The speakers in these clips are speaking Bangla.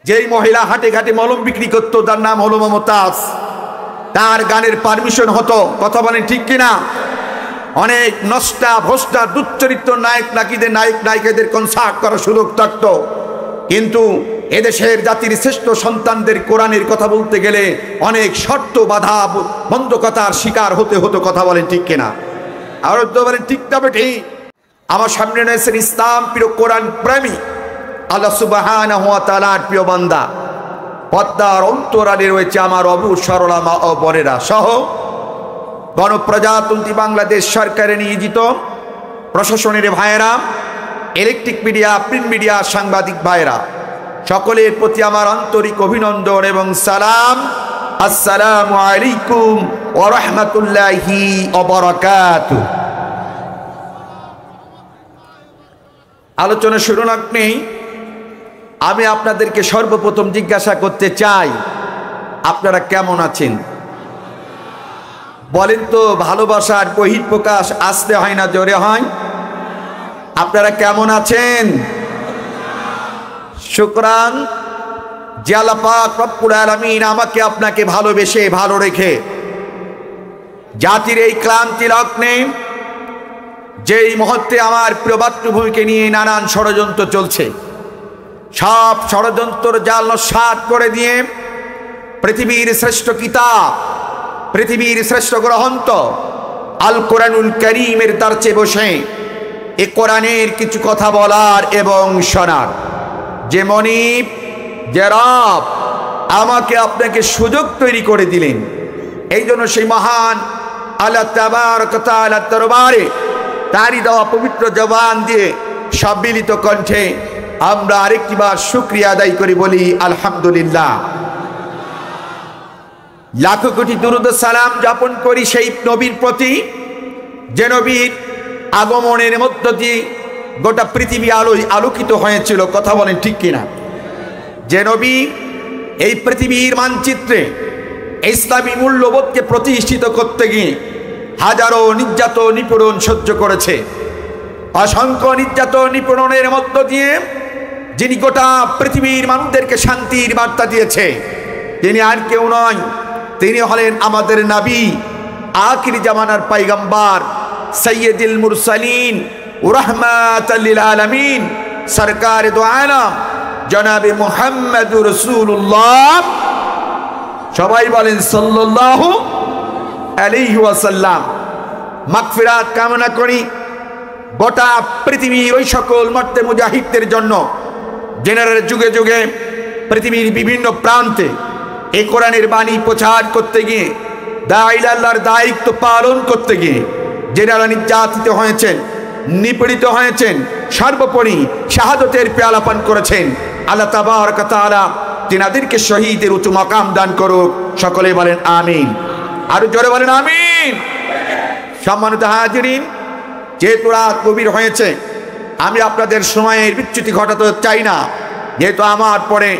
যেই মহিলা হাটে ঘাটে মলম বিক্রি করতো তার নাম হলো মমতাজ। তার গানের পারমিশন হতো, কথা বলেন ঠিক কিনা? অনেক নষ্টা ভ্রষ্টা দুশ্চরিত্র নায়ক নায়িকাদের কনসার্ট করার সুযোগ থাকতো, কিন্তু এদেশের জাতির শ্রেষ্ঠ সন্তানদের কোরআনের কথা বলতে গেলে অনেক শর্ত বাধা বন্ধকতার শিকার হতে হতো, কথা বলেন ঠিক কিনা? আর বলেন ঠিক তবে ঠিক। আমার সামনে রয়েছেন ইসলাম প্রিয় কোরআন প্রেমী আল্লাহ সুবহানাহু ওয়া তাআলার প্রিয় বান্দা। পদ্মার অন্তরালে রয়েছে আমার অবুঝ সরলা মা ও বোনেরা সহ গণপ্রজাতন্ত্রী বাংলাদেশ সরকারে নিয়োজিত প্রশাসনের ভাইয়েরা, ইলেকট্রিক মিডিয়া, প্রিন্ট মিডিয়া, সাংবাদিক ভাইয়েরা, সকলের প্রতি আমার আন্তরিক অভিনন্দন এবং সালাম। আসসালামু আলাইকুম ওয়া রাহমাতুল্লাহি ওয়া বারাকাতুহু। আলোচনা শুরু নেই, আমি আপনাদেরকে সর্বপ্রথম জিজ্ঞাসা করতে চাই, আপনারা কেমন আছেন? বলেন তো, ভালোবাসার বহিঃপ্রকাশ আসতে হয় না জোরে হয়? আপনারা কেমন আছেন? শুকরান। যে আল্লাহ পাক রব্বুল আলামিন আমাকে আপনাকে ভালোবেসে ভালো রেখে জাতির এই ক্লান্তি লগ্নে, যেই মুহূর্তে আমার প্রিয় মাতৃভূমিকে নিয়ে নানান ষড়যন্ত্র চলছে, সব ষড়যন্ত্র জাল নস্যাৎ করে দিয়ে পৃথিবীর শ্রেষ্ঠ কিতাব, পৃথিবীর শ্রেষ্ঠ গ্রন্থ আল কোরআনুল কারীমের দরজে বসে এ কোরআনের কিছু কথা বলার এবং শোনার যে মনিব, যে রব আমাকে আপনাকে সুযোগ তৈরি করে দিলেন, এই জন্য সেই মহান আল্লাহ তাবারক ওয়া তাআলার দরবারে তারই দেওয়া পবিত্র জবান দিয়ে সম্মিলিত কণ্ঠে আমরা আরেকটিবার শুকরিয়া আদায় করি, বলি আলহামদুলিল্লাহ। লাখো কোটি দুরূদ ও সালাম যাপন করি সেই নবীর প্রতি, যে নবীর আগমনের মধ্য দিয়ে গোটা পৃথিবী আলোকিত হয়েছিল, কথা বলেন ঠিক কিনা? যে নবী এই পৃথিবীর মানচিত্রে ইসলামী মূল্যবোধকে প্রতিষ্ঠিত করতে গিয়ে হাজারো নির্যাতন নিপীড়ন সহ্য করেছে, অসংখ্য নির্যাতন নিপীড়নের মধ্য দিয়ে যিনি গোটা পৃথিবীর মানুষদেরকে শান্তির বার্তা দিয়েছে, তিনি আর কেউ নয়, তিনি হলেন আমাদের নবী, আখির জামানার পয়গম্বর, সৈয়দুল মুরসালিন রাহমাতাল লিল আলামিন, সরকার দো আলম জনাবে মুহাম্মদুর রাসূলুল্লাহ, সবাই বলেন সাল্লাল্লাহু আলাইহি ওয়াসাল্লাম। মাগফিরাত কামনা করি গোটা পৃথিবীর ওই সকল মর্তে মুজাহিদদের জন্য, জেনারেল যুগে যুগে পৃথিবীর বিভিন্ন প্রান্তে এই কোরআনের বাণী প্রচার করতে গিয়ে, দাঈ আল্লাহর দায়িত্ব পালন করতে গিয়ে যারা নির্যাতিত হয়েছেন, নিপীড়িত হয়েছেন, সর্বোপরি শাহাদতের পেয়ালা পান করেছেন, আল্লাহ তাবারক ওয়া তাআলা তিনাদেরকে শহীদের উচ্চ মাকাম দান করুক, সকলে বলেন আমিন। আরো জোরে বলেন আমিন। সম্মানিত হাজিরিন, যেহেতু রাত গভীর হয়েছে, আমি আপনাদের সময়ের বিচ্যুতি ঘটাতে চাই না, যেহেতু আমার পরে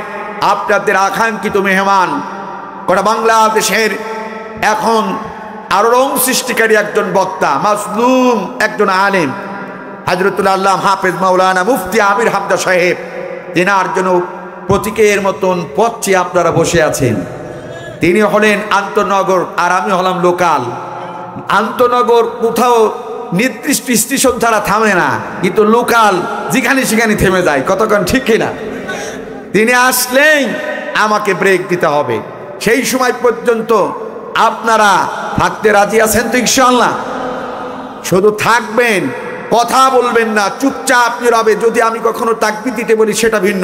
আপনাদের আকাঙ্ক্ষিত মেহমান, গোটা বাংলাদেশের এখন আলোড়ন সৃষ্টিকারী একজন বক্তা, মাজলুম একজন আলেম, হযরতুল আল্লাহ হাফেজ মাওলানা মুফতি আমির হামজা সাহেব, তেনার জন্য প্রতীকের মতন পথে আপনারা বসে আছেন। তিনি হলেন আন্তনগর, আর আমি হলাম লোকাল। আন্তনগর কোথাও নির্দিষ্ট স্টেশন ছাড়া থামে না, কিন্তু লোকাল যেখানে সেখানে থেমে যায়, কতক্ষণ ঠিক কিনা? তিনি আসলেই আমাকে ব্রেক দিতে হবে, সেই সময় পর্যন্ত আপনারা থাকতে রাজি আছেন তো ইনশাআল্লাহ? শুধু থাকবেন, কথা বলবেন না, চুপচাপ নীরবে। যদি আমি কখনো তাকবীর দিতে বলি সেটা ভিন্ন,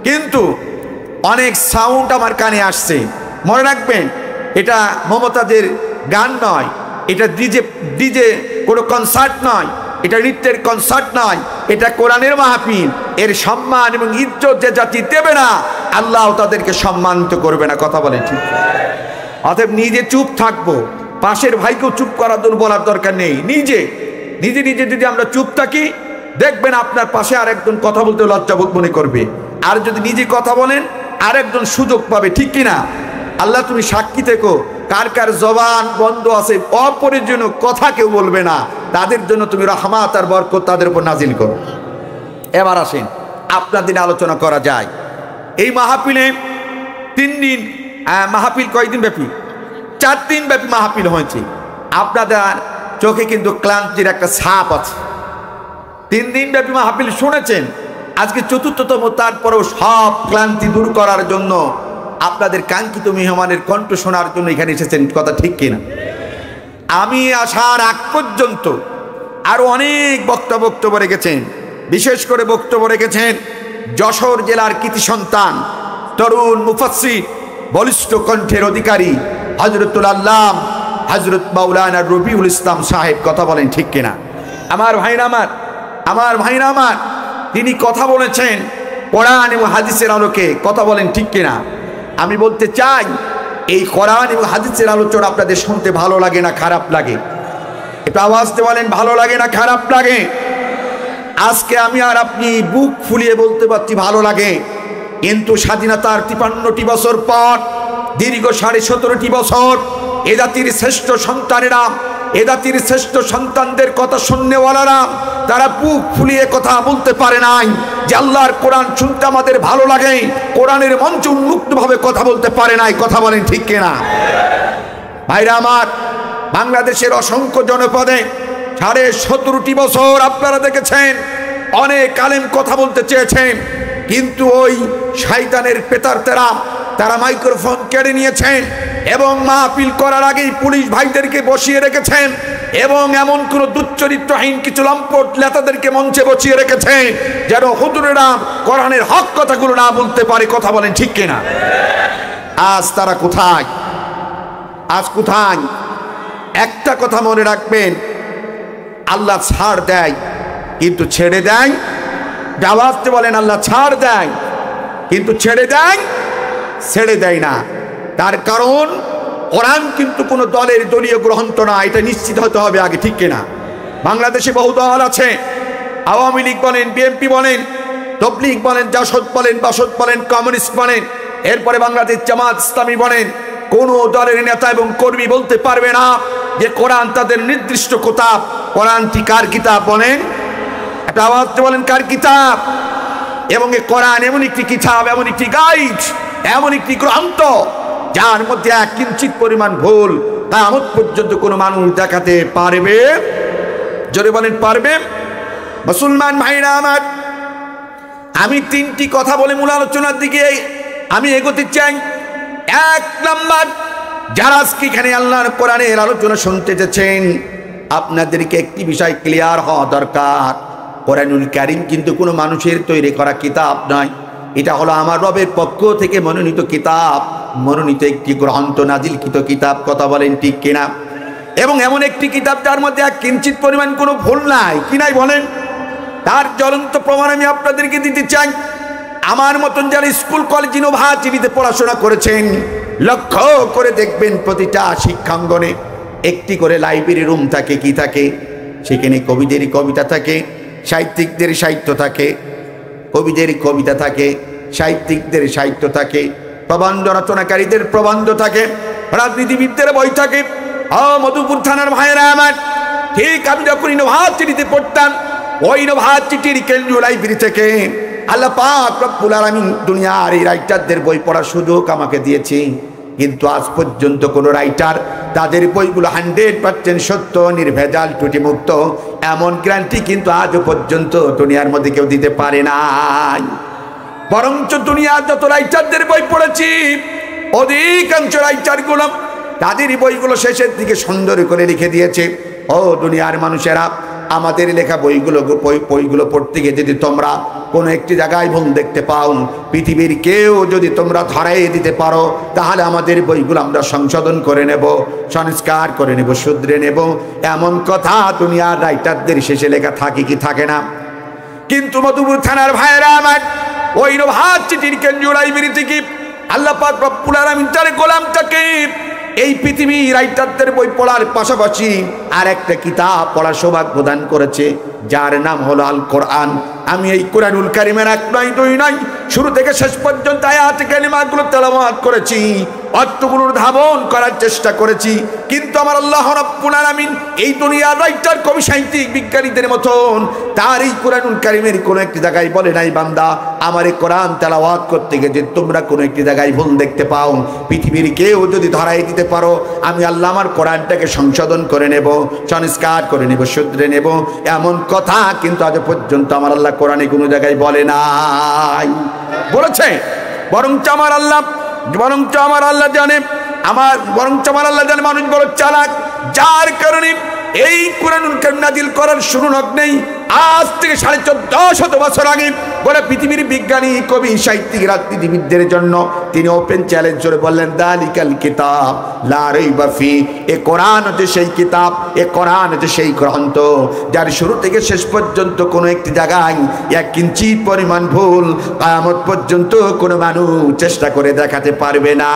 কিন্তু অনেক সাউন্ড আমার কানে আসছে, মনে রাখবেন এটা মমতাজের গান নয়, এটা ডিজে কোনো কনসার্ট নয়, এটা নৃত্যের কনসার্ট নয়, এটা কোরআনের মাহফিল। এর সম্মান এবং ইজ্জত যে জাতি দেবে না, আল্লাহ তাদেরকে সম্মানিত করবে না, কথা বলে ঠিক। অতএব নিজে চুপ থাকবো, পাশের ভাইকেও চুপ করার জন্য বলার দরকার নেই। নিজে নিজে নিজে যদি আমরা চুপ থাকি, দেখবেন আপনার পাশে আরেকজন কথা বলতে লজ্জাবোধ মনে করবে, আর যদি নিজে কথা বলেন আরেকজন সুযোগ পাবে, ঠিক কিনা? আল্লাহ তুমি সাক্ষী থেকো, কার কার জবান বন্ধ আছে, অপ্রয়োজনীয় কথা কেউ বলবে না, তাদের জন্য তুমি রহমত আর বরকত তাদের উপর নাজিল করো। এবার আসেন আপনার দিনে আলোচনা করা যায়। এই মাহফিলে 3 দিন মাহফিল কয়দিন ব্যাপী? 4 দিন ব্যাপী মাহফিল হয়েছে। আপনাদের চোখে কিন্তু ক্লান্তির একটা ছাপ আছে। 3 দিন ব্যাপী মাহফিল শুনেছেন, আজকে 4র্থতম, তারপরেও সব ক্লান্তি দূর করার জন্য আপনাদের কাঙ্ক্ষিত মেহমানের কণ্ঠ শোনার জন্য এখানে এসেছেন। কথা ঠিক কিনা? আমি আসার আগ পর্যন্ত আরো অনেক বক্তব্য রেখেছেন, বিশেষ করে বক্তব্য রেখেছেন যশোর জেলার কৃতি সন্তান, তরুণ মুফাসসির, বলিষ্ঠ কণ্ঠের অধিকারী হযরতুল আল্লাম হযরত মাওলানা রবিউল ইসলাম সাহেব। কথা বলেন ঠিক কিনা? আমার ভাইরা আমার, তিনি কথা বলেছেন কোরআন এবং হাদিসের আলোকে। কথা বলেন ঠিক কিনা? আমি বলতে চাই, এই কোরআন এবং হাদিসের আলোচনা আপনাদের শুনতে ভালো লাগে না খারাপ লাগে? একটু আওয়াজ দিয়ে বলেন, ভালো লাগে না খারাপ লাগে? আজকে আমি আর আপনি বুক ফুলিয়ে বলতে পারছি ভালো লাগে, কিন্তু স্বাধীনতার 53টি বছর পর, দীর্ঘ 17.5টি বছর এ জাতির শ্রেষ্ঠ সন্তানেরা, এ জাতির শ্রেষ্ঠ সন্তানদের কথা শুননেওয়ালারা, তারা বুক ফুলিয়ে কথা বলতে পারে নাই যে আল্লাহর কোরআন শুনতে আমাদের ভালো লাগে। কোরআনের মঞ্চে উন্মুক্তভাবে কথা বলতে পারে নাই। কথা বলেন ঠিক কিনা? ভাইরা আমার, বাংলাদেশের অসংখ্য জনপদে 17.5টি বছর আপনারা দেখেছেন অনেক আলেম কথা বলতে চেয়েছেন, কিন্তু ওই শয়তানের পেতারতেরা তারা মাইক্রোফোন কেড়ে নিয়েছেন এবং মাহফিল করার আগেই পুলিশ ভাইদেরকে বসিয়ে রেখেছেন এবং এমন কোন দুশ্চরিত্রহীন কিছু লম্পট নেতাদেরকে মঞ্চে বসিয়ে রেখেছেন যেন হুজুরেরা কোরআনের হক কথাগুলো না বলতে পারে। কথা বলেন ঠিক কিনা? আজ তারা কোথায়? আজ কোথায়? একটা কথা মনে রাখবেন, আল্লাহ ছাড় দেয় কিন্তু ছেড়ে দেয়। জাওয়াতে বলেন, আল্লাহ ছাড় দেয় কিন্তু ছেড়ে দেয় না। তার কারণ কোরআন কিন্তু কোনো দলের দলীয় গ্রন্থ না, এটা নিশ্চিত হতে হবে আগে। ঠিক কিনা? বাংলাদেশে বহু দল আছে, আওয়ামী লীগ বলেন, বিএনপি বলেন, তবলিগ বলেন, জাসদ বলেন, বাসদ বলেন, কমিউনিস্ট বলেন, এরপরে বাংলাদেশ জামাত ইসলামী বলেন। কোন দলের নেতা এবং কর্মী বলতে পারবে না যে কোরআন তাদের নির্দিষ্ট কিতাব। কোরআনটি কার কিতাব বলেন? একটা আওয়াজ বলেন, কার কিতাব? এবং এই কোরআন এমন একটি কিতাব, এমন একটি গাইড, এমন একটি গ্রন্থ যার মধ্যে এক কিঞ্চিত পরিমাণ ভুল কিয়ামত পর্যন্ত কোনো মানুষ দেখাতে পারবে? জোরে বলেন, পারবে? মুসলমান ভাইরা আমার, আমি 3টি কথা বলে মূল আলোচনার দিকে আমি এগোতে চাই। 1 নাম্বার, যারা আজকে এখানে আল্লাহর কোরআনের আলোচনা শুনতে যাচ্ছেন, আপনাদেরকে একটি বিষয় ক্লিয়ার হওয়া দরকার। কোরআনুল কারীম কিন্তু কোনো মানুষের তৈরি করা কিতাব নয়, এটা হলো আমার রবের পক্ষ থেকে মনোনীত কিতাব, মনোনীত একটি গ্রন্থ, নাজিলকৃত কিতাব। কথা বলেন ঠিক কিনা? এবং এমন একটি কিতাব যার মধ্যে এক কিঞ্চিত পরিমাণ কোনো ভুল নাই। কি নাই বলেন? তার জ্বলন্ত প্রমাণ আমি আপনাদেরকে দিতে চাই। আমার মতন যারা স্কুল কলেজ ইউনিভার্সিটিতে পড়াশোনা করেছেন, লক্ষ্য করে দেখবেন প্রতিটা শিক্ষাঙ্গনে একটি করে লাইব্রেরি রুম থাকে। কি থাকে? সেখানে কবিদের কবিতা থাকে, সাহিত্যিকদের সাহিত্য থাকে, কবিদের কবিতা থাকে, সাহিত্যিকদের সাহিত্য থাকে, প্রবন্ধ রচনাকারীদের প্রবন্ধ থাকে, রাজনীতিবিদদের বই থাকে। মধুপুর থানার ভাইয়েরা আমার, ঠিক আমি যখন ইউনিভার্সিটিতে পড়তাম, ওই ইউনিভার্সিটির কেন্দ্রীয় লাইব্রেরি থেকে আল্লাহ পাক রব্বুল আলামিন দুনিয়ার এই রাইটারদের বই পড়ার সুযোগ আমাকে দিয়েছে। কিন্তু আজ পর্যন্ত কোনো রাইটার তাদের বইগুলো 100% সত্য, নির্ভেজাল, ত্রুটিমুক্ত, এমন গ্যারান্টি কিন্তু আজও পর্যন্ত দুনিয়ার মধ্যে কেউ দিতে পারে নাই। বরঞ্চ দুনিয়ার যত রাইটারদের বই পড়েছি, অধিকাংশ রাইটারগুলো তাদের বইগুলো শেষের দিকে সুন্দর করে লিখে দিয়েছে, ও দুনিয়ার মানুষেরা, আমাদের লেখা বইগুলো পড়তে গিয়ে যদি তোমরা কোনো একটি জায়গায় ভুল দেখতে পাও, পৃথিবীর কেউ যদি তোমরা ধরাই দিতে পারো, তাহলে আমাদের বইগুলো আমরা সংশোধন করে নেব, সংস্কার করে নেব, শুধরে নেব। এমন কথা দুনিয়ার রাইটারদের শেষে লেখা থাকে কি থাকে না? কিন্তু মধুপুর থানার ভাইয়েরা আমার, ওই ইউনিভার্সিটির কেন্দ্রীয় লাইব্রেরি থেকে আল্লাহ পাক রব্বুল আলামিন তার গোলামটাকে এই পৃথিবী রাইটারদের বই পড়ার পাশাপাশি আর একটা কিতাব পড়ার সৌভাগ্য প্রদান করেছে, যার নাম হলো আল কোরআন। আমি এই কুরআনুল কারীমের এক নয় দুই নয় শুরু থেকে শেষ পর্যন্ত আয়াত কালিমাগুলো তেলাওয়াত করেছি, অর্থগুলোর ধারণ করার চেষ্টা করেছি, কিন্তু আমার আল্লাহ রাব্বুল আলামিন এই দুনিয়ার রাইটার, কবি, সাহিত্যিক, বিজ্ঞানীদের মতন তার এই কুরআনুল কারীমের কোনো একটি জায়গায় বলে নাই, বান্দা আমার এই কোরআন তেলাওয়াত করতে গিয়ে যে তোমরা কোনো একটি জায়গায় ভুল দেখতে পাও, পৃথিবীর কেউ যদি ধরাই দিতে পারো, আমি আল্লাহ আমার কোরআনটাকে সংশোধন করে নেব, সংস্কার করে নেব, শুধরে নেব, এমন কথা কিন্তু আজ পর্যন্ত আমার আল্লাহ কোরআনে কোনো জায়গায় বলে নাই। বলেছে বরঞ্চ আমার আল্লাহ জানে, আমার আল্লাহ জানে মানুষ বড় চালাক, যার কারণে এই কুরআনুল কারীম নাজিল করার শুরু লগ্নেই আজ থেকে 1450 বছর আগে বলে পৃথিবীর বিজ্ঞানী, কবি, সাহিত্যিক, রাজনীতিবিদদের জন্য তিনি ওপেন চ্যালেঞ্জ করে বললেন, দালিকাল কিতাব লা রাইবা ফি, এ কোরআন হচ্ছে সেই কিতাব, এ কোরআন হচ্ছে সেই গ্রন্থ যার শুরু থেকে শেষ পর্যন্ত কোনো একটি জায়গায় এক ইঞ্চি পরিমাণ ভুল কিয়ামত পর্যন্ত কোনো মানুষ চেষ্টা করে দেখাতে পারবে না।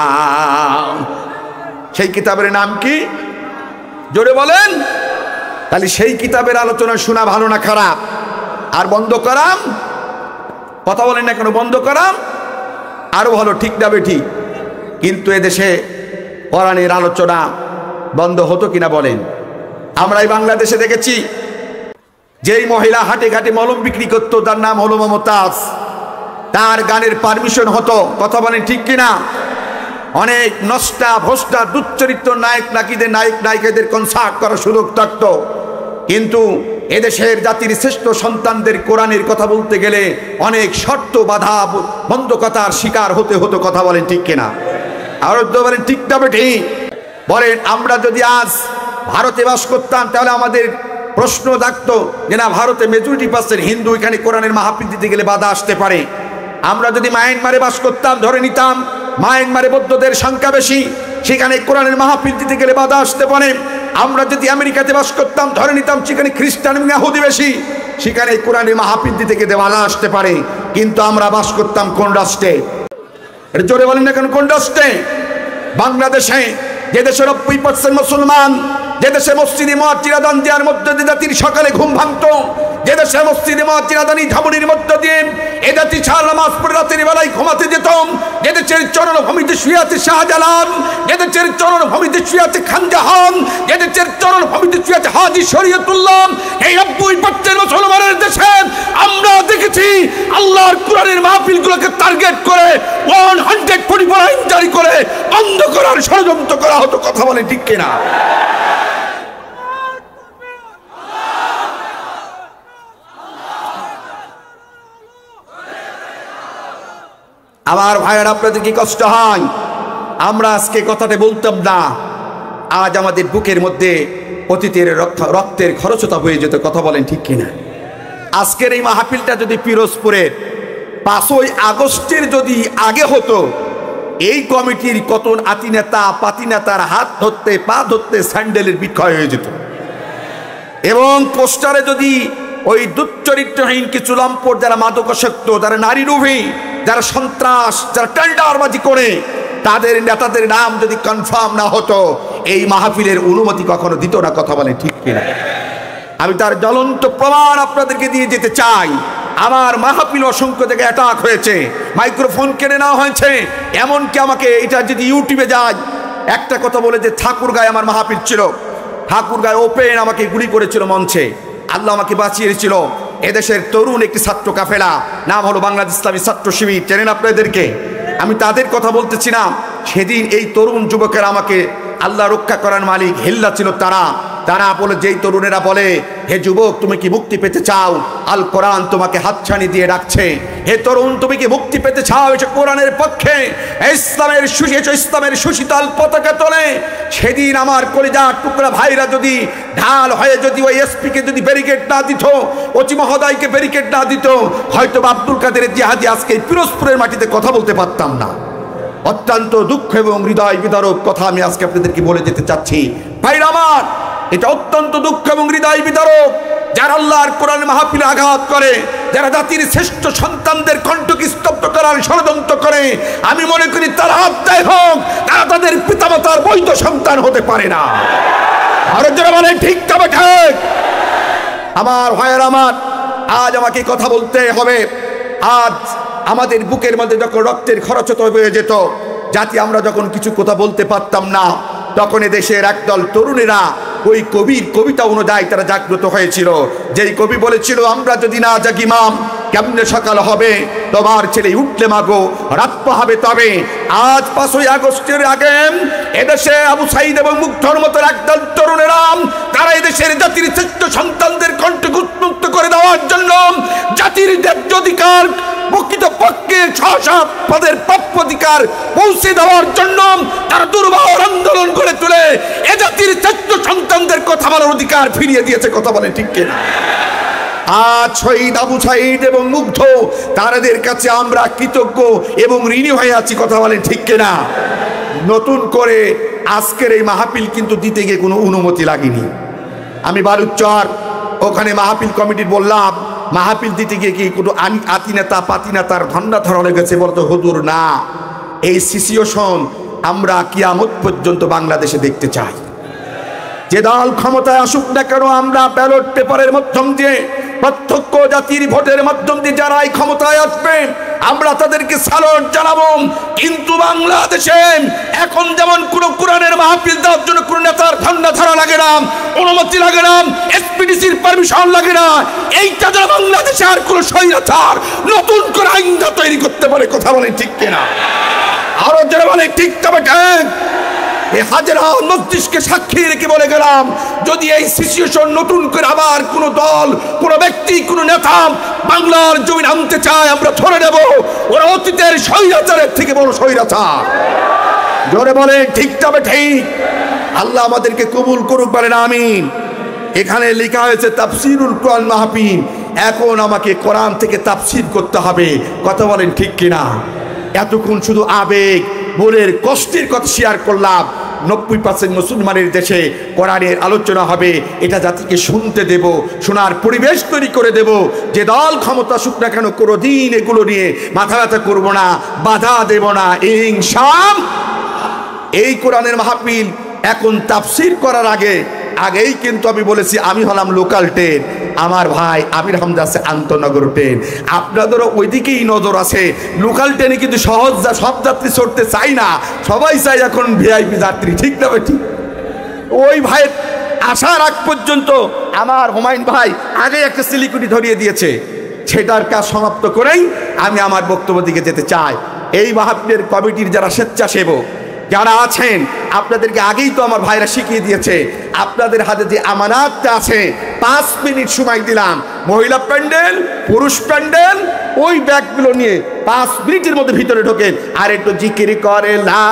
সেই কিতাবের নাম কি? জোরে বলেন। তাহলে সেই কিতাবের আলোচনা শোনা ভালো না খারাপ? আর বন্ধ করাম, কথা বলেন না কেন, বন্ধ করাম আরো ভালো, ঠিক না বেঠিক? কিন্তু এদেশে কোরআনের আলোচনা বন্ধ হতো কিনা বলেন? আমরা এই বাংলাদেশে দেখেছি যেই মহিলা হাটে ঘাটে মলম বিক্রি করতো, তার নাম হলো মমতাজ, তার গানের পারমিশন হতো, কথা বলেন ঠিক কিনা? অনেক নষ্টা ভ্রষ্টা দুশ্চরিত্র নায়ক নায়িকাদের কনসার্ট করার সুযোগ থাকত, কিন্তু এদেশের জাতির শ্রেষ্ঠ সন্তানদের কোরআনের কথা বলতে গেলে অনেক শর্ত বাধা বন্ধকতার শিকার হতে হতো, কথা বলেন ঠিক কিনা? আর বলেন ঠিক না ঠিক? বলেন আমরা যদি আজ ভারতে বাস করতাম তাহলে আমাদের প্রশ্ন থাকতো যে না, ভারতে মেজরিটি পার্সেন্ট হিন্দু, এখানে কোরআনের মাহফিল দিতে গেলে বাধা আসতে পারে। আমরা যদি মায়ানমারে বাস করতাম, ধরে নিতাম মায়ানমারে বৌদ্ধদের সংখ্যা বেশি, সেখানে কোরআনের মাহফিল দিতে গেলে বাধা আসতে পারে। আমরা যদি আমেরিকাতে বাস করতাম, ধরে নিতাম সেখানে খ্রিস্টান এবং ইহুদি বেশি, সেখানে কোরআনের মাহফিল দিতে গেলে বাধা আসতে পারে। কিন্তু আমরা বাস করতাম কোন রাষ্ট্রে? এটা জোরে বলেন না কেন, কোন রাষ্ট্রে? বাংলাদেশে, যে দেশে 90% মুসলমান, যে দেশে মসজিদে মুয়াজ্জিন আযান দেওয়ার মধ্যে দিয়ে জাতির সকালে ঘুম ভাঙতো, যে দেশে মসজিদে মুয়াজ্জিন আযানি ঝামুনির মধ্যে দিয়ে এ জাতি ছাড় নামাজ পড়ে রাতের বেলায় ঘুমাতে যেত, যে দেশের চরণভূমিতে শুয়ে আছে শাহজালাল, যে দেশের চরণভূমিতে শুয়ে আছে খানজাহান, যে দেশের চরণভূমিতে শুয়ে আছে হাজী শরীয়তুল্লাহ, এই 90% মুসলমানের দেশে আমরা দেখেছি আল্লাহর কোরআনের মাহফিলগুলোকে টার্গেট করে 149 জারি করে বন্ধ করার ষড়যন্ত্র করা হতো, কথা বলে ঠিক কিনা? আমার ভাইয়ের, আপনাদের কি কষ্ট হয়? আমরা আজকে কথাটা বলতাম না, আজ আমাদের বুকের মধ্যে অতীতের রক্তের খরচতা হয়ে যেত, কথা বলেন ঠিক কিনা? আজকের এই মাহফিলটা যদি পিরোজপুরের 5ই আগস্টের যদি আগে হতো, এই কমিটির কত আতি নেতা পাতি নেতার হাত ধরতে পা ধরতে স্যান্ডেলের বিক্ষয় হয়ে যেত, এবং পোস্টারে যদি ওই দুশ্চরিত্রহীন কিছু লম্পট, যারা মাদকাসক্ত, যারা নারী লোভী, যারা সন্ত্রাস, যারা টেন্ডারবাজি করে, তাদের নেতাদের নাম যদি কনফার্ম না হতো, এই মাহফিলের অনুমতি কখনো দিত না, কথা বলে ঠিক কিনা? আমি তার জ্বলন্ত প্রমাণ আপনাদেরকে দিয়ে যেতে চাই। আমার মাহফিল অসংখ্য জায়গায় অ্যাটাক হয়েছে, মাইক্রোফোন কেড়ে নেওয়া হয়েছে, এমনকি আমাকে এটা যদি ইউটিউবে যায়, একটা কথা বলে যে ঠাকুরগাঁয়ে আমার মাহফিল ছিল, ঠাকুরগাঁয়ে ওপেন আমাকে গুলি করেছিল মঞ্চে, আল্লাহ আমাকে বাঁচিয়েছিল। এদেশের তরুণ একটি ছাত্র কাফেলা, নাম হলো বাংলাদেশ ইসলামী ছাত্র শিবির, চেনেন আপনাদেরকে? আমি তাদের কথা বলতেছি না, সেদিন এই তরুণ যুবকেরা আমাকে, আল্লাহ রক্ষা করার মালিক, হিল্লা ছিল তারা বলে, যেই তরুণেরা বলে হে যুবক তুমি কি মুক্তি পেতে চাও, আল কোরআন তোমাকে হাতছানি দিয়ে ডাকছে, হে তরুণ তুমি কি মুক্তি পেতে চাও, এসে কোরআনের পক্ষে ইসলামের সুশীতল পতাকা তোলে। সেদিন আমার কলিজার টুকরা ভাইরা যদি ঢাল হয়ে যদি ওই এসপিকে যদি ব্যারিকেড না দিত, ওসি মহোদয়কে ব্যারিকেড না দিত, হয়তো আব্দুল কাদের জিহাদি আজকে পিরোজপুরের মাটিতে কথা বলতে পারতাম না। অত্যন্ত দুঃখ এবং হৃদয় বিদারক কথা আমি আজকে আপনাদেরকে বলে যেতে চাচ্ছি। ভাইরা আমার, এটা অত্যন্ত দুঃখ এবং হৃদয় বিদারক, যারা আল্লাহর কোরআন মাহফিলে আঘাত করে, যারা জাতির শ্রেষ্ঠ সন্তানদের কণ্ঠকে স্তব্ধ করার ষড়যন্ত্র করে, আমি মনে করি তারা আত্মায় হোক, তারা তাদের পিতামাতার বৈধ সন্তান হতে পারে না। আর যারা বলে ঠিক তবে ঠিক। আমার ভাইয়ের আমার, আজ আমাকে কথা বলতে হবে। আজ আমাদের বুকের মধ্যে যখন রক্তের খরচত হয়ে যেত, জাতি আমরা যখন কিছু কথা বলতে পারতাম না, তখন দেশের একদল তরুণেরা ওই কবির কবিতা অনুযায়ী তারা জাগ্রত হয়েছিল। যেই কবি বলেছিল, আমরা যদি না জাগি মাম কেমনে সকাল হবে, তোমার ছেলে উঠলে মাগো রাত পাহাবে তবে। আজ 5ই আগস্টের আগে এদেশে আবু সাইদ এবং মুগ্ধর মতো একদল তরুণেরা তারা এদেশের জাতির শ্রেষ্ঠ সন্তানদের কণ্ঠ উন্মুক্ত করে দেওয়ার জন্য, জাতির ন্যায্য অধিকার প্রকৃতপক্ষে পদের প্রাপ্য অধিকার পৌঁছে দেওয়ার জন্য তারা দুর্বল আন্দোলন করে তুলে এ জাতির শ্রেষ্ঠ সন্তানদের কথা বলার অধিকার ফিরিয়ে দিয়েছে। কথা বলে ঠিক কিনা? আজ শহীদ আবু সাইদ এবং মুগ্ধ তাদের কাছে আমরা কৃতজ্ঞ এবং ঋণী হয়ে আছি। কথা বলেন ঠিক কিনা? নতুন করে আজকের এই মাহফিল কিন্তু দিতে গিয়ে কোনো অনুমতি লাগেনি। আমি বালুচর ওখানে মাহফিল কমিটির বললাম, মাহফিল দিতে গিয়ে কি কোনো আতি নেতা পাতি নেতার ধন্ডা ধরা গেছে? বলতো হুজুর না, এই সিচুয়েশন আমরা কিয়ামত পর্যন্ত বাংলাদেশে দেখতে চাই। যে দল ক্ষমতায় আসুক না কেন, আমরা ব্যালট পেপারের মাধ্যম দিয়ে প্রত্যক্ষ জাতির ভোটের মাধ্যম দিয়ে যারাই ক্ষমতায় আসবে আমরা তাদেরকে সালুট জানাবো। কিন্তু বাংলাদেশে এখন যেমন কোন কোরআনের মাহফিল দেওয়ার জন্য কোন নেতার ধন্ডা ধরা লাগে না, অনুমতি লাগে না, এসপিডিসির পারমিশন লাগে না, এইটা যারা বাংলাদেশে আর কোন স্বৈরাচার নতুন করে আইন তৈরি করতে পারে। কথা বলে ঠিক কিনা? আরো যারা বলে ঠিক তবে ঠিক। এই হাজরা মস্তিষ্কে সাক্ষী রেখে বলে গেলাম, যদি এই সিচুয়েশন নতুন করে আবার কোন দল, কোন ব্যক্তি, কোন নেতা বাংলার জমিন আনতে চায়, আমরা ধরে নেব ওরা অতীতের স্বৈরাচারের থেকে বড় স্বৈরাচার। জোরে বলে ঠিক তবে ঠিক। আল্লাহ আমাদেরকে কবুল করুক, বলেন আমিন। এখানে লেখা হয়েছে তাফসিরুল কোরআন মাহফিল, এখন আমাকে কোরআন থেকে তাফসির করতে হবে। কথা বলেন ঠিক কিনা? এতক্ষণ শুধু আবেগ মনের কষ্টের কথা শেয়ার করলাম। 90% মুসলমানের দেশে কোরআনের আলোচনা হবে, এটা জাতিকে শুনতে দেব, শোনার পরিবেশ তৈরি করে দেব। যে দল ক্ষমতা আসুক না কেন কোনোদিন এগুলো নিয়ে মাথা ব্যথা করবো না, বাধা দেব না ইনশাআল্লাহ। এই কোরআনের মাহফিল এখন তাফসির করার আগেই কিন্তু আমি বলেছি, আমি হলাম লোকাল ট্রেন, আমার ভাই আমির হামজা আছে আন্তনগর ট্রেন, আপনাদেরও ওইদিকেই নজর আছে। লোকাল ট্রেনে কিন্তু সহজ সব যাত্রী চড়তে চাই না, সবাই চাই এখন ভিআইপি যাত্রী। ঠিক না ভাই? ঠিক। ওই ভাই আসার আগ পর্যন্ত আমার হুমায়ুন ভাই আগে একটা সিলিকুটি ধরিয়ে দিয়েছে, সেটার কাজ সমাপ্ত করেই আমি আমার বক্তব্য দিকে যেতে চাই। এই মাহফিলের কমিটির যারা স্বেচ্ছাসেবক যারা আছেন, আপনাদেরকে আগেই তো আমার ভাইরা শিখিয়ে দিয়েছে, আপনাদের হাতে যে আমানাতটা আছে 5 মিনিট সময় দিলাম, মহিলা প্যান্ডেল, পুরুষ প্যান্ডেল, ওই ব্যাগগুলো নিয়ে 5 মিনিটের মধ্যে ভিতরে ঢোকেন আর একটু জিকির করে লা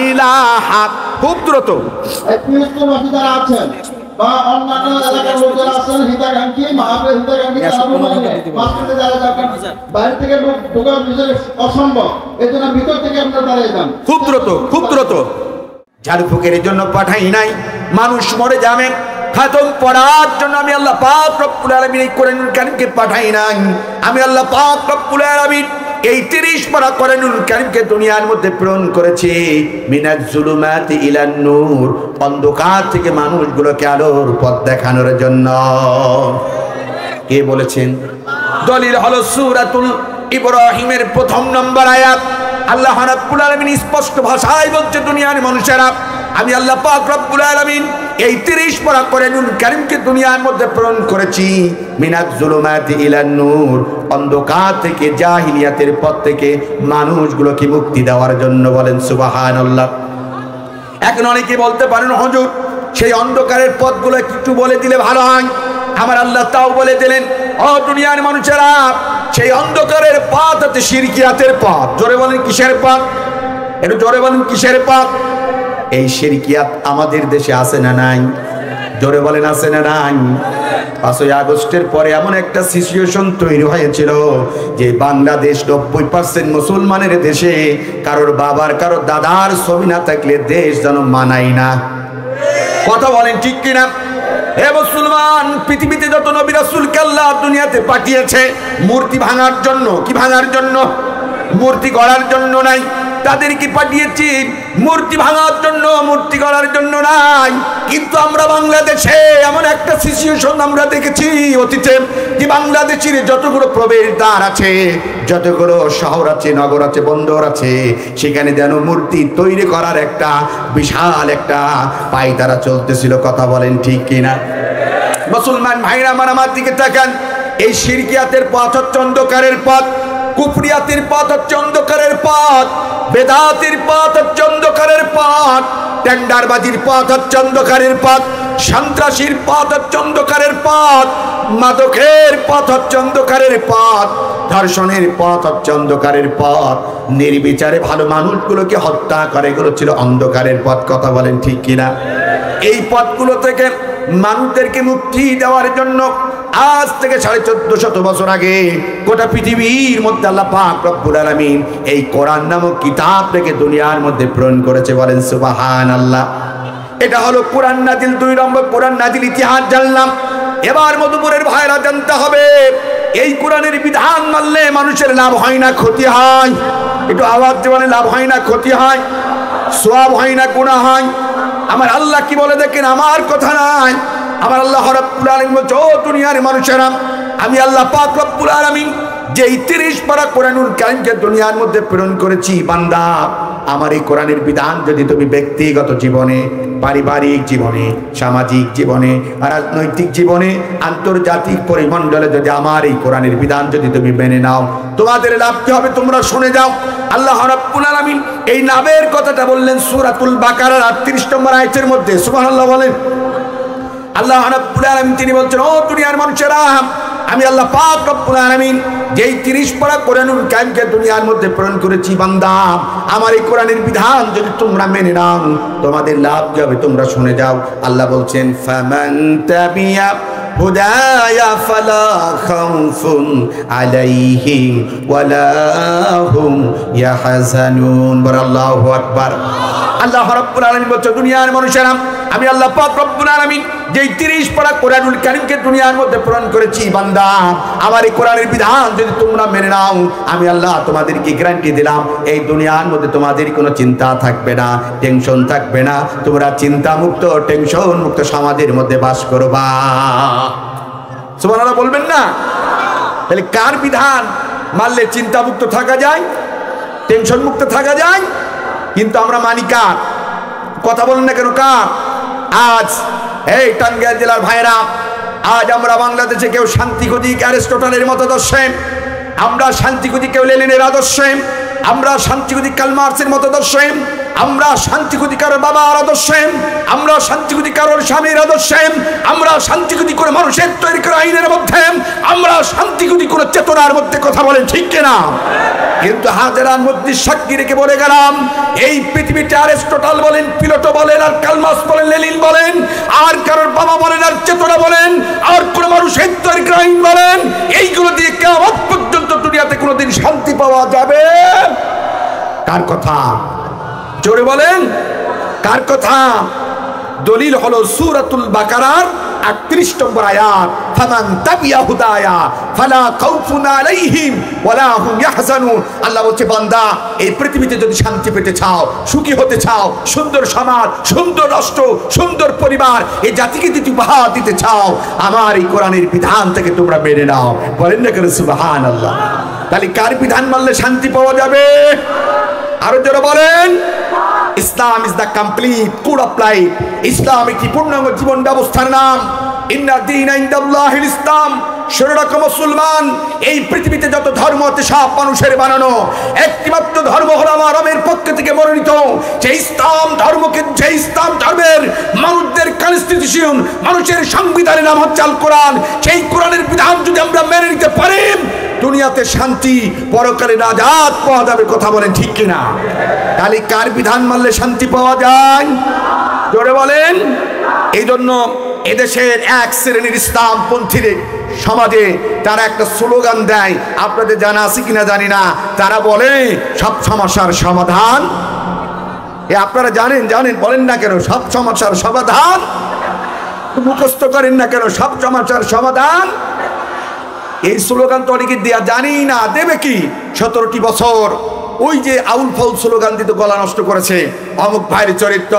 ইলাহা। খুব দ্রুত বা অন্যান্য এলাকার লোকেরা আছেন হিতাকাঙ্ক্ষী, মাহফিল হিতাকাঙ্ক্ষী, বাইরে থেকে লোক ঢোকার ভিতরে অসম্ভব, এই জন্য ভিতর থেকে আপনারা দাঁড়িয়ে যান। খুব দ্রুত, খুব দ্রুত। ঝাড়ু ফুকের জন্য পাঠাই নাই, মানুষ মরে যাবে খাতম পড়ার জন্য আমি আল্লাহ পাক রব্বুল আলামিন এই কোরআনুল কারীমকে পাঠাই নাই। আমি আল্লাহ পাক রব্বুল আলামিন এই 30 পারা কোরআনুল কারীমকে দুনিয়ার মধ্যে প্রেরণ করেছি মিনাজ জুলুমাতি ইলান নূর, অন্ধকার থেকে মানুষগুলোকে আলোর পথ দেখানোর জন্য। কে বলেছেন? দলিল হলো সূরাতুল ইব্রাহিমের 1 নম্বর আয়াত। আল্লাহ রাব্বুল আলামিন স্পষ্ট ভাষায় বলছে, দুনিয়ার মানুষেরা আমি আল্লাহ পাক রব্বুল আলামিন এই 30 পারা কোরআনুল কারীমকে দুনিয়ার মধ্যে প্রেরণ করেছি মিনাজ জুলুমাতি ইলান নূর, অন্ধকার থেকে জাহিলিয়াতের পথ থেকে মানুষগুলোকে মুক্তি দেওয়ার জন্য। বলেন সুবহানাল্লাহ। এখন অনেকে বলতে পারেন, হুজুর সেই অন্ধকারের পথগুলো একটু বলে দিলে ভালো হয়। আমার আল্লাহ তাও বলে দিলেন, ও দুনিয়ার মানুষেরা, সেই অন্ধকারের পথ হচ্ছে শিরকিয়াতের পথ। জোরে বলেন কিসের পথ? একটু জোরে বলেন কিসের পথ? এই শিরকিয়াত আমাদের দেশে আছে না নাই? জোরে বলেন আছে না নাই? 5ই আগস্টের পরে এমন একটা সিচুয়েশন তৈরি হয়েছিল যে বাংলাদেশ 90% মুসলমানের দেশে, কারোর বাবার কারোর দাদার ছবি না থাকলে দেশ যেন মানাই না। কথা বলেন ঠিক কিনা? হে মুসলমান, পৃথিবীতে যত নবী রাসূলকে আল্লাহ দুনিয়াতে পাঠিয়েছে মূর্তি ভাঙার জন্য। কি ভাঙার জন্য? মূর্তি গড়ার জন্য নাই। তাদেরকে পাঠিয়েছি মূর্তি ভাঙার জন্য, মূর্তি করার জন্য নাই। কিন্তু আমরা বাংলাদেশে এমন একটা সিচুয়েশন আমরা দেখেছি অতীতে, যে বাংলাদেশের যতগুলো প্রবেশদ্বার আছে, যতগুলো শহর আছে, নগর আছে, বন্দর আছে, সেখানে যেন মূর্তি তৈরি করার একটা বিশাল একটা পায়তারা চলতেছিল। কথা বলেন ঠিক কিনা? মুসলমান ভাইরা আমার দিকে তাকান। এই শিরকিয়াতের পথ হচ্ছে অন্ধকারের পথ, কুফরিয়াতের পথ হচ্ছে অন্ধকারের পথ, বেদাতের পথ হচ্ছে অন্ধকারের পথ, টেন্ডারবাজির পথ হচ্ছে অন্ধকারের পথ, সন্ত্রাসীর পথ হচ্ছে অন্ধকারের পথ, মাদকের পথ হচ্ছে অন্ধকারের পথ, ধর্ষণের পথ হচ্ছে অন্ধকারের পথ, নির্বিচারে ভালো মানুষগুলোকে হত্যা করে, এগুলো ছিল অন্ধকারের পথ। কথা বলেন ঠিক কিনা? এই পথগুলো থেকে মানুষদেরকে মুক্তি দেওয়ার জন্য আজ থেকে 1450 বছর আগে গোটা পৃথিবীর মধ্যে আল্লাহ পাক রব্বুল আলামিন এই কোরআন নামক কিতাবটাকে দুনিয়ার মধ্যে প্রেরণ করেছে। বলেন সুবহানাল্লাহ। এটা হলো কোরআন নাজিল, 2 নম্বর কোরআন নাজিল ইতিহাস জানলাম। এবার মধুপুরের ভাইরা জানতে হবে, এই কোরআনের বিধান মানলে মানুষের লাভ হয় না ক্ষতি হয়? একটু আওয়াজ দিয়ে বলেন, লাভ হয় না ক্ষতি হয়? সওয়াব হয় না গুনাহ হয়? আমার আল্লাহ কি বলে দেখেন, আমার কথা নাই, আমার আল্লাহ রাব্বুল আলামিন বলছে, ও দুনিয়ার মানুষেরা, আমি আল্লাহ পাক রব্বুল আলামিন যেই 30 পারা কোরআনুল কারীমকে দুনিয়ার মধ্যে প্রেরণ করেছি, বান্দা আমার এই কোরআনের বিধান যদি তুমি ব্যক্তিগত জীবনে, পারিবারিক জীবনে, সামাজিক জীবনে, রাজনৈতিক জীবনে, আন্তর্জাতিক পরিমণ্ডলে যদি আমার এই কোরআনের বিধান যদি তুমি মেনে নাও, তোমাদের লাভ কি হবে তোমরা শুনে যাও। আল্লাহ রাব্বুল আলামিন এই লাভের কথাটা বললেন সূরাতুল বাকারার 38 নম্বর আয়াতের মধ্যে। সুবহানাল্লাহ বলেন। আল্লাহ রাব্বুল আলামিন তিনি বলছেন, ও দুনিয়ার মানুষেরা, আমি আল্লাহ পাক রব্বুল আলামিন যেই 30 পারা কোরআনুল কারীমকে দুনিয়ার মধ্যে প্রেরণ করেছি, বান্দা আমার এই কোরআনের বিধান যদি তোমরা মেনে নাও, তোমাদের লাভ কি হবে তোমরা শুনে যাও। আল্লাহ বলছেন, ফামান তাবিয়া হুদায়া ফালা খাউফুন আলাইহিম ওয়ালা হুম ইয়াহজানুন। আল্লাহু আকবার। আল্লাহ রাব্বুল আলামিন বলছেন, দুনিয়ার মানুষেরা, আমি আল্লাহ পাক রব্বুল আলামিন যেই 30 পারা কোরআনুল কারীমকে দুনিয়ার মধ্যে প্রেরণ করেছি, বান্দা আমার এই কোরআনের বিধান যদি তোমরা মেনে নাও, আমি আল্লাহ তোমাদেরকে গ্যারান্টি দিলাম, এই দুনিয়ার মধ্যে তোমাদের কোনো চিন্তা থাকবে না, টেনশন থাকবে না, তোমরা চিন্তা মুক্ত, টেনশন মুক্ত সমাজের মধ্যে বাস করবা। সুবহানাল্লাহ বলবেন না? তাহলে কার বিধান মানলে চিন্তা মুক্ত থাকা যায়, টেনশন মুক্ত থাকা যায়? কিন্তু আমরা মানি কার? কথা বলেন না কেন, কার? আজ এই টাঙ্গাইল জেলার ভাইরা, আজ আমরা বাংলাদেশে কেউ শান্তি খুঁজি অ্যারিস্টটলের মতাদর্শে, আমরা শান্তি খুঁজি কেউ লেনিনের আদর্শে, আমরা শান্তি খুঁজি কার্ল মার্কসের মতাদর্শে, আমরা শান্তি খুঁজি কারোর বাবার আদর্শে, আমরা শান্তি খুঁজি কারোর স্বামীর আদর্শে, আমরা শান্তি খুঁজি করে মানুষের তৈরি করা আইনের মধ্যে, আমরা শান্তি খুঁজি করে চেতনার মধ্যে। কথা বলেন ঠিক কিনা? কিন্তু হাজারান মধ্যে সাক্ষী রেখে বলে গেলাম, এই পৃথিবীতে অ্যারিস্টটল বলেন, প্লেটো বলেন, আর কার্ল মার্কস বলেন, লেনিন বলেন, আর কারোর বাবা বলেন, আর চেতনা বলেন, আর কোন মানুষের তৈরি করা আইন বলেন, এইগুলো দিয়ে কিয়ামত পর্যন্ত দুনিয়াতে কোনোদিন শান্তি পাওয়া যাবে? কার কথা? জোরে বলেন, কার কথা? দলিল হলো সূরাতুল বাকারার 38 নম্বর আয়াত, ফামান তাবিয়া হুদায়া ফালা খাউফুন আলাইহিম ওয়ালা হুম ইয়াহজানুন। আল্লাহ বলছে, বান্দা এই পৃথিবীতে যদি শান্তি পেতে চাও, সুখী হতে চাও, সুন্দর সমাজ, সুন্দর রাষ্ট্র, সুন্দর পরিবার এই জাতিকে যদি উপহার দিতে চাও, আমার এই কোরআনের বিধান থেকে তোমরা মেনে নাও। বলেন না কেন সুবহানাল্লাহ? তাহলে কার বিধান মানলে শান্তি পাওয়া যাবে? আরো যারা বলেন, Islam is the complete code of life. ইসলাম একটি পূর্ণাঙ্গ জীবন ব্যবস্থার নাম। ইন্না দীনা ইনদাল্লাহিল ইসলাম। সেরকম মুসলমান, এই পৃথিবীতে যত ধর্ম আছে সব মানুষের বানানো, একটিমাত্র ধর্ম হলো আমার রবের পক্ষ থেকে মনোনীত। যে ইসলাম ধর্মকে, যে ইসলাম ধর্মের মানুষদের কনস্টিটিউশন, মানুষের সংবিধানের নাম হচ্ছে আল কোরআন। সেই কোরআনের বিধান যদি আমরা মেনে নিতে পারি, দুনিয়াতে শান্তি, পরকালে নাজাত পাওয়া যাবে। কথা বলেন ঠিক কিনা? তাহলে কার বিধান মানলে শান্তি পাওয়া যায়? জোরে বলেন। এই জন্য এদেশের এক শ্রেণীর ইসলামপন্থীর সমাজে তারা একটা স্লোগান দেয়, আপনাদের জানা আছে কিনা জানি না। তারা বলে সব সমস্যার সমাধান, আপনারা জানেন, বলেন না কেন সব সমস্যার সমাধান? মুখস্থ করেন না কেন সব সমস্যার সমাধান? এই স্লোগান তো অনেকে দেয়া জানি না, দেবে কি? 17টি বছর ওই যে আউল ফাউল স্লোগান দিতে গলা নষ্ট করেছে, অমুক ভাইয়ের চরিত্র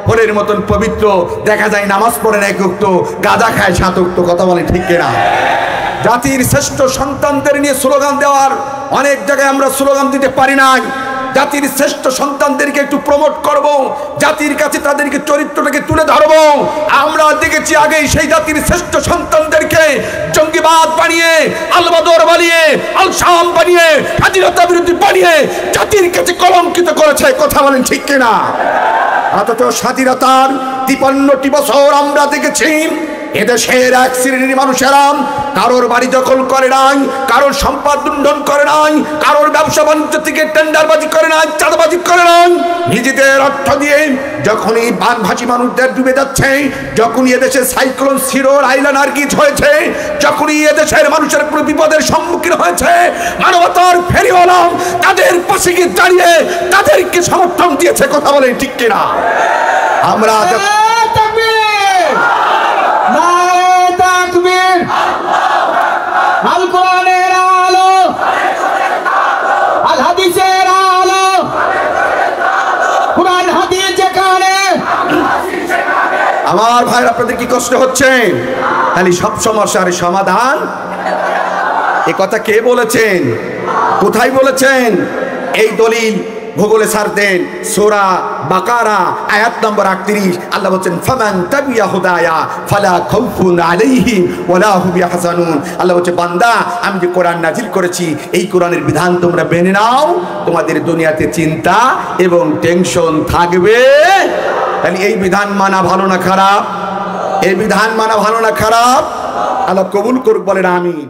ফলের মতন পবিত্র, দেখা যায় নামাজ পড়ে না একক, গাঁজা খায় 7 কথা বলে ঠিক কিনা? জাতির শ্রেষ্ঠ সন্তানদের নিয়ে স্লোগান দেওয়ার অনেক জায়গায় আমরা স্লোগান দিতে পারি না। জাতির শ্রেষ্ঠ সন্তানদেরকে একটু প্রমোট করব, জাতির কাছে তাদেরকে চরিত্রটাকে তুলে ধরবো। আমরা দেখেছি আগেই সেই জাতির শ্রেষ্ঠ সন্তানদেরকে জঙ্গিবাদ বানিয়ে, আলবদর বানিয়ে, আল শাম বানিয়ে, স্বাধীনতা বিরোধী বানিয়ে জাতির কাছে কলঙ্কিত করেছে। কথা বলেন ঠিক কিনা? অথচ স্বাধীনতার 53টি বছর আমরা দেখেছি এদেশের এক শ্রেণীর মানুষেরা কারোর বাড়ি দখল করে নাই, কারোর সম্পদ লুণ্ঠন করে নাই, কারোর ব্যবসা বাণিজ্য থেকে টেন্ডারবাজি করে নাই, চাঁদাবাজি করে নাই। নিজেদের অর্থ দিয়ে যখনই বানভাসী মানুষদের ডুবে যাচ্ছে, যখনই এদেশে সাইক্লোন সিরোর আইলান আর্গিজ হয়েছে, যখনই এদেশের মানুষের কোনো বিপদের সম্মুখীন হয়েছে, মানবতার ফেরিওয়ালা তাদের পাশে গিয়ে দাঁড়িয়ে তাদেরকে সমর্থন দিয়েছে। কথা বলেন ঠিক কিনা? আমরা আল কোরআনের আলো, আল হাদিসের আলো, কোরআন হাদিস যেখানে। আমার ভাই, আপনাদের কি কষ্ট হচ্ছে? তাহলে সব সমস্যার সমাধান এ কথা কে বলেছেন? কোথায় বলেছেন? এই দলিল ভূগোলে সার দেন, সূরা বাকারা আয়াত নম্বর 38। আল্লাহ বলছেন ফামান তাবিয়া হুদায়া ফালা খাউফুন আলাইহিম ওয়ালা হুম ইয়াহজানুন। আল্লাহ বলছে, বান্দা আমি যে কোরআন নাজিল করেছি এই কোরআনের বিধান তোমরা মেনে নাও, তোমাদের দুনিয়াতে চিন্তা এবং টেনশন থাকবে। তাহলে এই বিধান মানা ভালো না খারাপ? এই বিধান মানা ভালো না খারাপ? আল্লাহ কবুল করুক, বলেন আমিন।